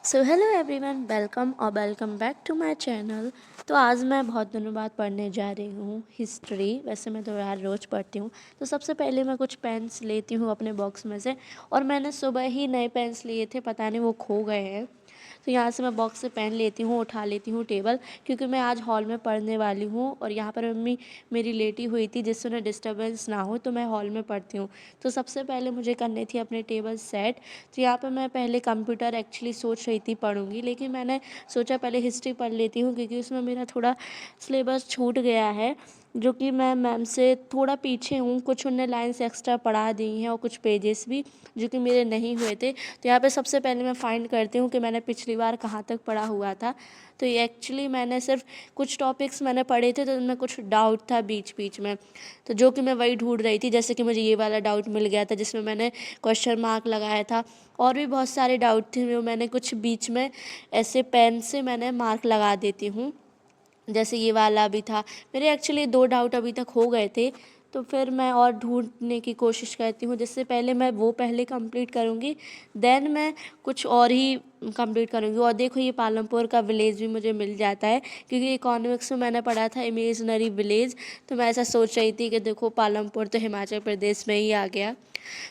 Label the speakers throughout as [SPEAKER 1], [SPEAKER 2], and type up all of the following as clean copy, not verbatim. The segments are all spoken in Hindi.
[SPEAKER 1] So hello everyone, welcome back to my channel. तो आज मैं बहुत दिनों बाद पढ़ने जा रही हूँ हिस्ट्री। वैसे मैं तो यार रोज़ पढ़ती हूँ। तो सबसे पहले मैं कुछ पेन्स लेती हूँ अपने बॉक्स में से, और मैंने सुबह ही नए पेन्स लिए थे, पता नहीं वो खो गए हैं। तो यहाँ से मैं बॉक्स से पेन लेती हूँ, उठा लेती हूँ टेबल, क्योंकि मैं आज हॉल में पढ़ने वाली हूँ। और यहाँ पर मम्मी मेरी लेटी हुई थी जिससे उन्हें डिस्टर्बेंस ना हो, तो मैं हॉल में पढ़ती हूँ। तो सबसे पहले मुझे करनी थी अपने टेबल सेट। तो यहाँ पर मैं पहले कंप्यूटर एक्चुअली सोच रही थी पढ़ूंगी, लेकिन मैंने सोचा पहले हिस्ट्री पढ़ लेती हूँ, क्योंकि उसमें मेरा थोड़ा सिलेबस छूट गया है, जो कि मैं मैम से थोड़ा पीछे हूँ। कुछ उन्होंने लाइन्स एक्स्ट्रा पढ़ा दी हैं और कुछ पेजेस भी जो कि मेरे नहीं हुए थे। तो यहाँ पे सबसे पहले मैं फाइंड करती हूँ कि मैंने पिछली बार कहाँ तक पढ़ा हुआ था। तो ये एक्चुअली मैंने सिर्फ कुछ टॉपिक्स मैंने पढ़े थे, तो उनमें कुछ डाउट था बीच बीच में, तो जो कि मैं वही ढूंढ रही थी। जैसे कि मुझे ये वाला डाउट मिल गया था जिसमें मैंने क्वेश्चन मार्क लगाया था, और भी बहुत सारे डाउट थे जो मैंने कुछ बीच में ऐसे पेन से मैंने मार्क लगा देती हूँ। जैसे ये वाला भी था। मेरे एक्चुअली 2 डाउट अभी तक हो गए थे, तो फिर मैं और ढूँढने की कोशिश करती हूँ। जिससे पहले मैं वो पहले कंप्लीट करूँगी, देन मैं कुछ और ही कंप्लीट करूँगी। और देखो, ये पालमपुर का विलेज भी मुझे मिल जाता है, क्योंकि इकोनॉमिक्स में मैंने पढ़ा था इमेजिनरी विलेज। तो मैं ऐसा सोच रही थी कि देखो, पालमपुर तो हिमाचल प्रदेश में ही आ गया।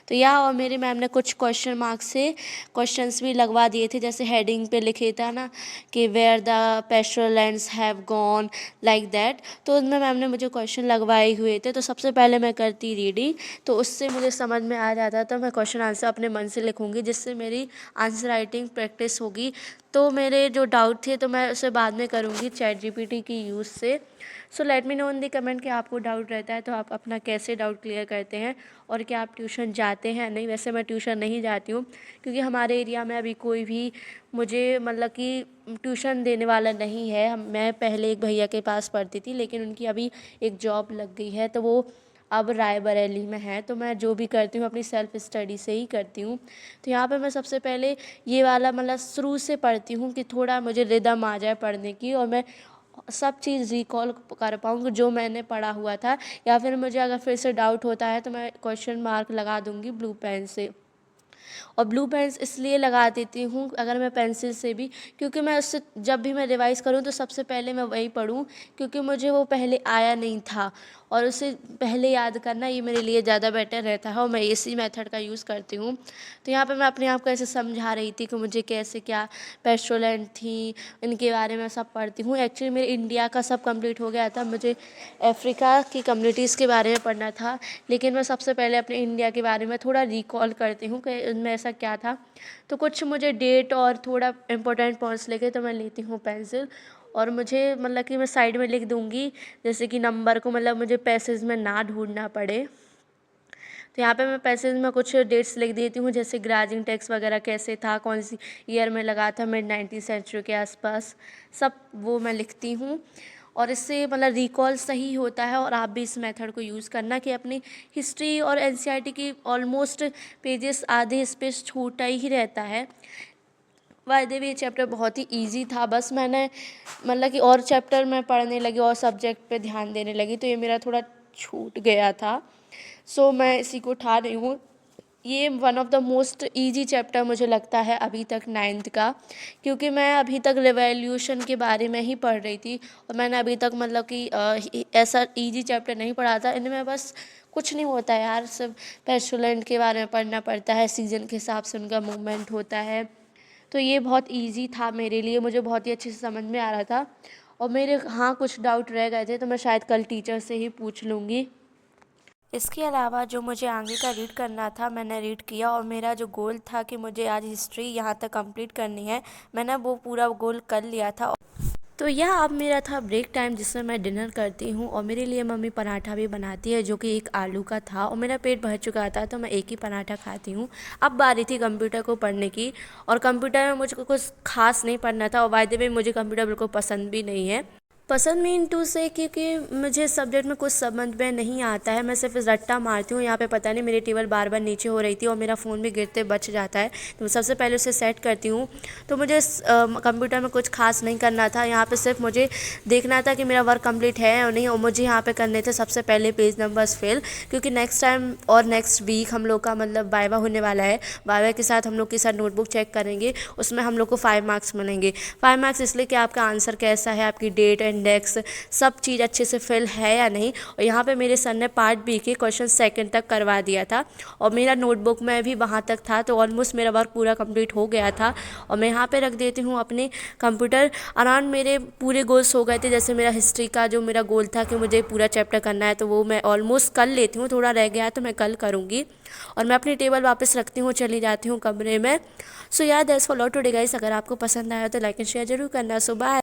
[SPEAKER 1] तो यह, और मेरी मैम ने कुछ क्वेश्चन मार्क से क्वेश्चंस भी लगवा दिए थे। जैसे हेडिंग पे लिखे था ना कि where the pastoral lands have gone, like that. तो उनमें मैम ने मुझे क्वेश्चन लगवाए हुए थे। तो सबसे पहले मैं करती रीडिंग, तो उससे मुझे समझ में आ जाता। तो मैं क्वेश्चन आंसर अपने मन से लिखूँगी, जिससे मेरी आंसर राइटिंग प्रैक्टिस होगी। तो मेरे जो डाउट थे तो मैं उसे बाद में करूँगी चैट जीपीटी की यूज़ से। सो लेट मी नो इन दी कमेंट कि आपको डाउट रहता है तो आप अपना कैसे डाउट क्लियर करते हैं, और क्या आप ट्यूशन जाते हैं? नहीं, वैसे मैं ट्यूशन नहीं जाती हूँ, क्योंकि हमारे एरिया में अभी कोई भी मुझे मतलब कि ट्यूशन देने वाला नहीं है। मैं पहले एक भैया के पास पढ़ती थी, लेकिन उनकी अभी एक जॉब लग गई है, तो वो अब रायबरेली में है। तो मैं जो भी करती हूँ अपनी सेल्फ स्टडी से ही करती हूँ। तो यहाँ पे मैं सबसे पहले ये वाला मतलब शुरू से पढ़ती हूँ कि थोड़ा मुझे रिदम आ जाए पढ़ने की, और मैं सब चीज़ रिकॉल कर पाऊँ जो मैंने पढ़ा हुआ था। या फिर मुझे अगर फिर से डाउट होता है तो मैं क्वेश्चन मार्क लगा दूँगी ब्लू पेन से। और ब्लू पेन्स इसलिए लगा देती हूँ अगर मैं पेंसिल से भी, क्योंकि मैं उससे जब भी मैं रिवाइज़ करूँ तो सबसे पहले मैं वही पढूँ, क्योंकि मुझे वो पहले आया नहीं था, और उसे पहले याद करना ये मेरे लिए ज़्यादा बेटर रहता है, और मैं इसी मेथड का यूज़ करती हूँ। तो यहाँ पे मैं अपने आप को ऐसे समझा रही थी कि मुझे कैसे क्या पेस्ट्रोलेंट थी, इनके बारे में सब पढ़ती हूँ। एक्चुअली मेरे इंडिया का सब कंप्लीट हो गया था, मुझे अफ्रीका की कम्युनिटीज़ के बारे में पढ़ना था, लेकिन मैं सबसे पहले अपने इंडिया के बारे में थोड़ा रिकॉल करती हूँ कि उनमें ऐसा क्या था। तो कुछ मुझे डेट और थोड़ा इम्पोर्टेंट पॉइंट्स लेके तो मैं लेती हूँ पेंसिल, और मुझे मतलब कि मैं साइड में लिख दूँगी, जैसे कि नंबर को मतलब मुझे पैसेज में ना ढूंढना पड़े। तो यहाँ पे मैं पैसेज में कुछ डेट्स लिख देती हूँ, जैसे ग्राजिंग टैक्स वगैरह कैसे था, कौन सी ईयर में लगा था, मिड 19th सेंचुरी के आसपास, सब वो मैं लिखती हूँ। और इससे मतलब रिकॉल सही होता है। और आप भी इस मेथड को यूज़ करना कि अपनी हिस्ट्री और एनसीईआरटी की ऑलमोस्ट पेजेस आधे स्पेस छूटा ही रहता है। बाय द वे, ये चैप्टर बहुत ही इजी था, बस मैंने मतलब कि और चैप्टर में पढ़ने लगी और सब्जेक्ट पे ध्यान देने लगी, तो ये मेरा थोड़ा छूट गया था। सो मैं इसी को उठा रही हूँ। ये one of the most easy chapter मुझे लगता है अभी तक 9th का, क्योंकि मैं अभी तक रिवॉल्यूशन के बारे में ही पढ़ रही थी, और मैंने अभी तक मतलब कि ऐसा इजी चैप्टर नहीं पढ़ा था। इनमें बस कुछ नहीं होता है यार, सिर्फ पेस्टुलेंट के बारे में पढ़ना पड़ता है, सीजन के हिसाब से उनका मूवमेंट होता है। तो ये बहुत इजी था मेरे लिए, मुझे बहुत ही अच्छे से समझ में आ रहा था। और मेरे हाँ कुछ डाउट रह गए थे, तो मैं शायद कल टीचर से ही पूछ लूँगी। इसके अलावा जो मुझे आगे का रीड करना था मैंने रीड किया, और मेरा जो गोल था कि मुझे आज हिस्ट्री यहाँ तक कंप्लीट करनी है, मैंने वो पूरा गोल कर लिया था। तो यह अब मेरा था ब्रेक टाइम, जिसमें मैं डिनर करती हूँ, और मेरे लिए मम्मी पराठा भी बनाती है जो कि एक आलू का था, और मेरा पेट भर चुका था तो मैं एक ही पराठा खाती हूँ। अब बारी थी कंप्यूटर को पढ़ने की, और कंप्यूटर में मुझको कुछ खास नहीं पढ़ना था, और बाय द वे मुझे कंप्यूटर बिल्कुल पसंद भी नहीं है। पसंद मीन टू से क्योंकि मुझे सब्जेक्ट में कुछ समझ में नहीं आता है, मैं सिर्फ रट्टा मारती हूँ। यहाँ पे पता नहीं मेरी टेबल बार बार नीचे हो रही थी और मेरा फ़ोन भी गिरते बच जाता है, तो मैं सबसे पहले उसे सेट करती हूँ। तो मुझे कंप्यूटर में कुछ खास नहीं करना था, यहाँ पे सिर्फ मुझे देखना था कि मेरा वर्क कंप्लीट है और नहीं। और मुझे यहाँ पे करने थे सबसे पहले पेज नंबर्स फिल, क्योंकि नेक्स्ट टाइम और नेक्स्ट वीक हम लोग का मतलब वाइवा होने वाला है। वाइवा के साथ हम लोग के साथ नोटबुक चेक करेंगे, उसमें हम लोग को 5 मार्क्स मिलेंगे। 5 मार्क्स इसलिए कि आपका आंसर कैसा है, आपकी डेट इंडेक्स सब चीज़ अच्छे से फिल है या नहीं। और यहाँ पे मेरे सर ने पार्ट बी के क्वेश्चन सेकंड तक करवा दिया था और मेरा नोटबुक में भी वहाँ तक था, तो ऑलमोस्ट मेरा वर्क पूरा कंप्लीट हो गया था। और मैं यहाँ पे रख देती हूँ अपने कंप्यूटर। अराउंड मेरे पूरे गोल्स हो गए थे, जैसे मेरा हिस्ट्री का जो मेरा गोल था कि मुझे पूरा चैप्टर करना है, तो वो मैं ऑलमोस्ट कर लेती हूँ। थोड़ा रह गया है तो मैं कल करूँगी। और मैं अपनी टेबल वापस रखती हूँ, चली जाती हूँ कमरे में। सो यार दैट्स फॉर टुडे गाइस। अगर आपको पसंद आया तो लाइक एंड शेयर जरूर करना। सो बाय।